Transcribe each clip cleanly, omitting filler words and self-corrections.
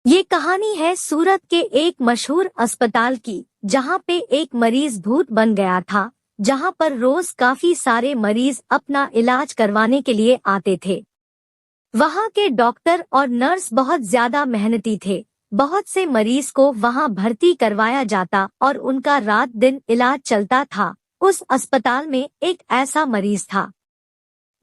ये कहानी है सूरत के एक मशहूर अस्पताल की, जहाँ पे एक मरीज भूत बन गया था, जहाँ पर रोज काफी सारे मरीज अपना इलाज करवाने के लिए आते थे। वहाँ के डॉक्टर और नर्स बहुत ज्यादा मेहनती थे। बहुत से मरीज को वहाँ भर्ती करवाया जाता और उनका रात दिन इलाज चलता था। उस अस्पताल में एक ऐसा मरीज था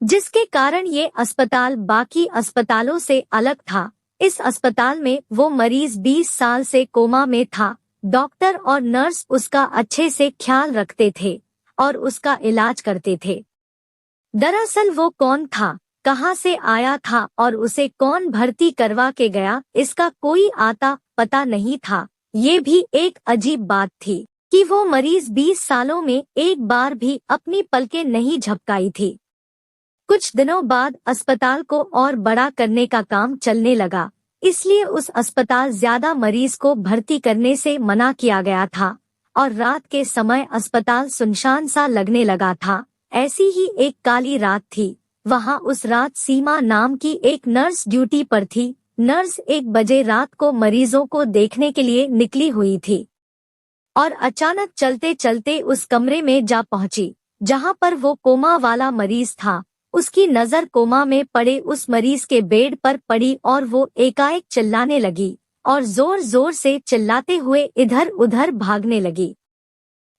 जिसके कारण ये अस्पताल बाकी अस्पतालों से अलग था। इस अस्पताल में वो मरीज 20 साल से कोमा में था। डॉक्टर और नर्स उसका अच्छे से ख्याल रखते थे और उसका इलाज करते थे। दरअसल वो कौन था, कहाँ से आया था और उसे कौन भर्ती करवा के गया, इसका कोई आता पता नहीं था। ये भी एक अजीब बात थी कि वो मरीज 20 सालों में एक बार भी अपनी पलकें नहीं झपकाई थी। कुछ दिनों बाद अस्पताल को और बड़ा करने का काम चलने लगा, इसलिए उस अस्पताल ज्यादा मरीज को भर्ती करने से मना किया गया था और रात के समय अस्पताल सुनसान सा लगने लगा था। ऐसी ही एक काली रात थी। वहाँ उस रात सीमा नाम की एक नर्स ड्यूटी पर थी। नर्स 1 बजे रात को मरीजों को देखने के लिए निकली हुई थी और अचानक चलते चलते उस कमरे में जा पहुंची जहाँ पर वो कोमा वाला मरीज था। उसकी नजर कोमा में पड़े उस मरीज के बेड पर पड़ी और वो एकाएक चिल्लाने लगी और जोर जोर से चिल्लाते हुए इधर उधर भागने लगी।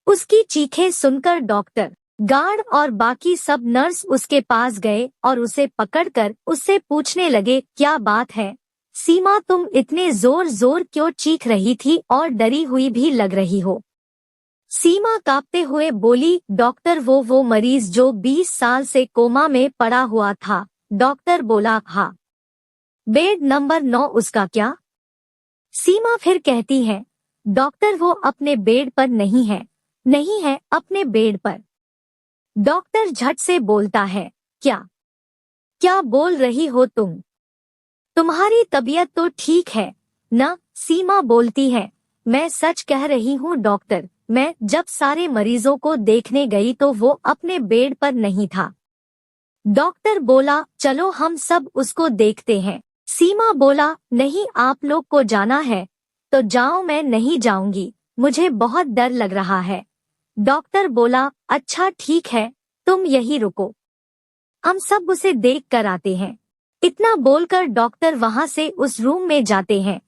उसकी चीखें सुनकर डॉक्टर, गार्ड और बाकी सब नर्स उसके पास गए और उसे पकड़कर उससे पूछने लगे, क्या बात है सीमा, तुम इतने जोर जोर क्यों चीख रही थी और डरी हुई भी लग रही हो। सीमा कांपते हुए बोली, डॉक्टर वो मरीज जो 20 साल से कोमा में पड़ा हुआ था। डॉक्टर बोला, हाँ। बेड नंबर 9 उसका क्या? सीमा फिर कहती है, डॉक्टर वो अपने बेड पर नहीं है। नहीं है अपने बेड पर। डॉक्टर झट से बोलता है, क्या क्या बोल रही हो तुम? तुम्हारी तबीयत तो ठीक है ना? सीमा बोलती है, मैं सच कह रही हूँ डॉक्टर, मैं जब सारे मरीजों को देखने गई तो वो अपने बेड पर नहीं था। डॉक्टर बोला, चलो हम सब उसको देखते हैं। सीमा बोला, नहीं आप लोग को जाना है तो जाओ, मैं नहीं जाऊंगी, मुझे बहुत डर लग रहा है। डॉक्टर बोला, अच्छा ठीक है, तुम यही रुको, हम सब उसे देख कर आते हैं। इतना बोलकर डॉक्टर वहां से उस रूम में जाते हैं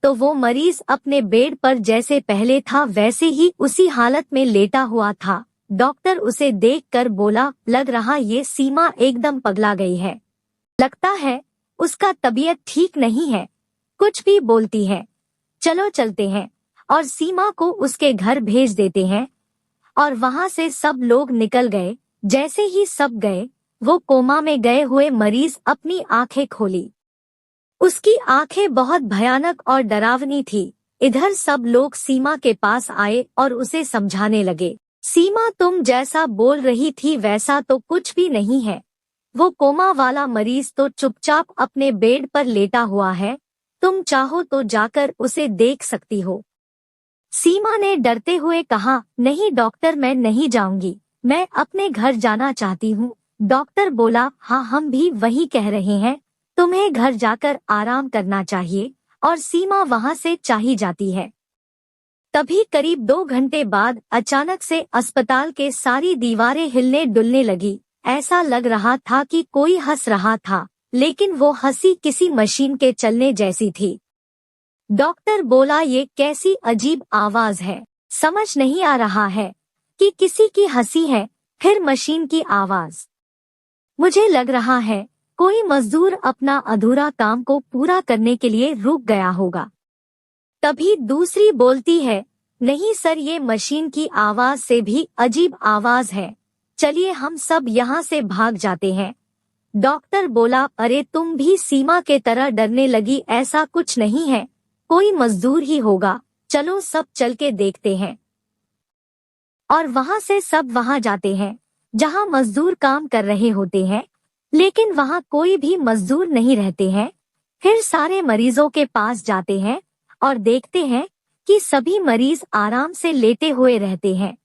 तो वो मरीज अपने बेड पर जैसे पहले था वैसे ही उसी हालत में लेटा हुआ था। डॉक्टर उसे देखकर बोला, लग रहा ये सीमा एकदम पगला गई है, लगता है उसका तबीयत ठीक नहीं है, कुछ भी बोलती है। चलो चलते हैं और सीमा को उसके घर भेज देते हैं। और वहां से सब लोग निकल गए। जैसे ही सब गए, वो कोमा में गए हुए मरीज अपनी आंखें खोली। उसकी आंखें बहुत भयानक और डरावनी थी। इधर सब लोग सीमा के पास आए और उसे समझाने लगे, सीमा तुम जैसा बोल रही थी वैसा तो कुछ भी नहीं है। वो कोमा वाला मरीज तो चुपचाप अपने बेड पर लेटा हुआ है, तुम चाहो तो जाकर उसे देख सकती हो। सीमा ने डरते हुए कहा, नहीं डॉक्टर मैं नहीं जाऊंगी, मैं अपने घर जाना चाहती हूँ। डॉक्टर बोला, हाँ हम भी वही कह रहे हैं, तुम्हें घर जाकर आराम करना चाहिए। और सीमा वहां से चली जाती है। तभी करीब 2 घंटे बाद अचानक से अस्पताल के सारी दीवारें हिलने डुलने लगी। ऐसा लग रहा था कि कोई हंस रहा था, लेकिन वो हंसी किसी मशीन के चलने जैसी थी। डॉक्टर बोला, ये कैसी अजीब आवाज है, समझ नहीं आ रहा है कि किसी की हंसी है फिर मशीन की आवाज। मुझे लग रहा है कोई मजदूर अपना अधूरा काम को पूरा करने के लिए रुक गया होगा। तभी दूसरी बोलती है, नहीं सर ये मशीन की आवाज से भी अजीब आवाज है, चलिए हम सब यहाँ से भाग जाते हैं। डॉक्टर बोला, अरे तुम भी सीमा के तरह डरने लगी, ऐसा कुछ नहीं है, कोई मजदूर ही होगा, चलो सब चल के देखते हैं। और वहां से सब वहां जाते हैं जहां मजदूर काम कर रहे होते हैं, लेकिन वहां कोई भी मजदूर नहीं रहते हैं। फिर सारे मरीजों के पास जाते हैं और देखते हैं कि सभी मरीज आराम से लेटे हुए रहते हैं।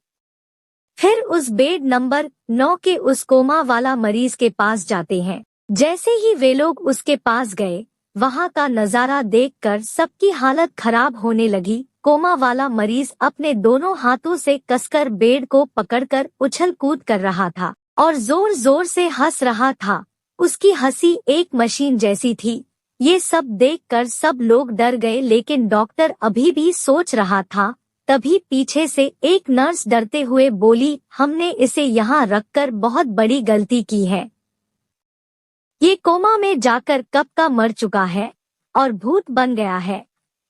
फिर उस बेड नंबर 9 के उस कोमा वाला मरीज के पास जाते हैं। जैसे ही वे लोग उसके पास गए वहाँ का नजारा देखकर सबकी हालत खराब होने लगी। कोमा वाला मरीज अपने दोनों हाथों से कसकर बेड को पकड़कर उछल कूद कर रहा था और जोर जोर से हंस रहा था। उसकी हंसी एक मशीन जैसी थी। ये सब देखकर सब लोग डर गए, लेकिन डॉक्टर अभी भी सोच रहा था। तभी पीछे से एक नर्स डरते हुए बोली, हमने इसे यहाँ रखकर बहुत बड़ी गलती की है। ये कोमा में जाकर कब का मर चुका है और भूत बन गया है।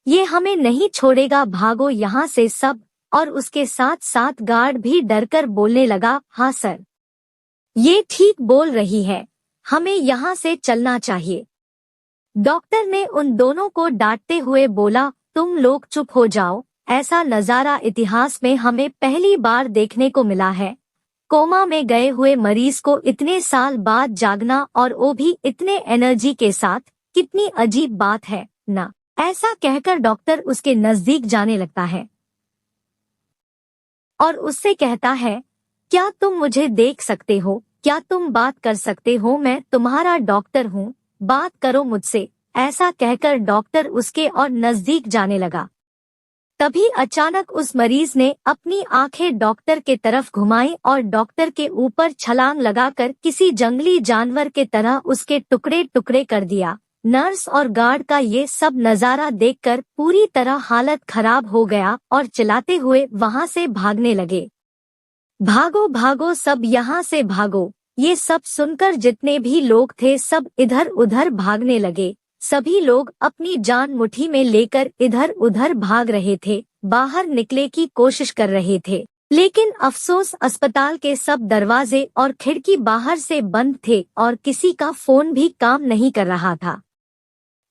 ये हमें नहीं छोड़ेगा, भागो यहाँ से सब। और उसके साथ साथ गार्ड भी डरकर बोलने लगा, हाँ सर, ये ठीक बोल रही है, हमें यहाँ से चलना चाहिए। डॉक्टर ने उन दोनों को डांटते हुए बोला, तुम लोग चुप हो जाओ, ऐसा नजारा इतिहास में हमें पहली बार देखने को मिला है। कोमा में गए हुए मरीज को इतने साल बाद जागना, और वो भी इतने एनर्जी के साथ, कितनी अजीब बात है ना। ऐसा कहकर डॉक्टर उसके नजदीक जाने लगता है और उससे कहता है, क्या तुम मुझे देख सकते हो? क्या तुम बात कर सकते हो? मैं तुम्हारा डॉक्टर हूँ, बात करो मुझसे। ऐसा कहकर डॉक्टर उसके और नजदीक जाने लगा। तभी अचानक उस मरीज ने अपनी आंखें डॉक्टर के तरफ घुमाई और डॉक्टर के ऊपर छलांग लगाकर किसी जंगली जानवर के तरह उसके टुकड़े टुकड़े कर दिया। नर्स और गार्ड का ये सब नजारा देखकर पूरी तरह हालत खराब हो गया और चिल्लाते हुए वहां से भागने लगे। भागो भागो सब, यहाँ से भागो। ये सब सुनकर जितने भी लोग थे सब इधर उधर भागने लगे। सभी लोग अपनी जान मुट्ठी में लेकर इधर उधर भाग रहे थे, बाहर निकले की कोशिश कर रहे थे। लेकिन अफसोस अस्पताल के सब दरवाजे और खिड़की बाहर से बंद थे और किसी का फोन भी काम नहीं कर रहा था।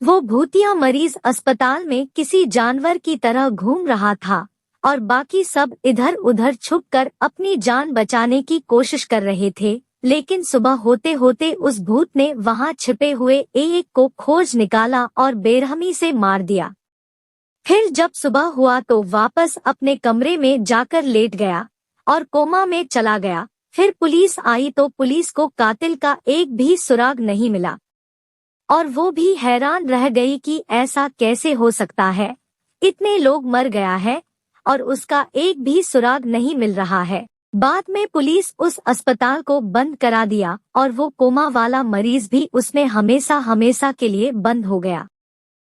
वो भूतिया मरीज अस्पताल में किसी जानवर की तरह घूम रहा था और बाकी सब इधर उधर छुपकर अपनी जान बचाने की कोशिश कर रहे थे। लेकिन सुबह होते होते उस भूत ने वहां छिपे हुए एक को खोज निकाला और बेरहमी से मार दिया। फिर जब सुबह हुआ तो वापस अपने कमरे में जाकर लेट गया और कोमा में चला गया। फिर पुलिस आई तो पुलिस को कातिल का एक भी सुराग नहीं मिला और वो भी हैरान रह गई कि ऐसा कैसे हो सकता है, इतने लोग मर गया है और उसका एक भी सुराग नहीं मिल रहा है। बाद में पुलिस उस अस्पताल को बंद करा दिया और वो कोमा वाला मरीज भी उसमें हमेशा हमेशा के लिए बंद हो गया।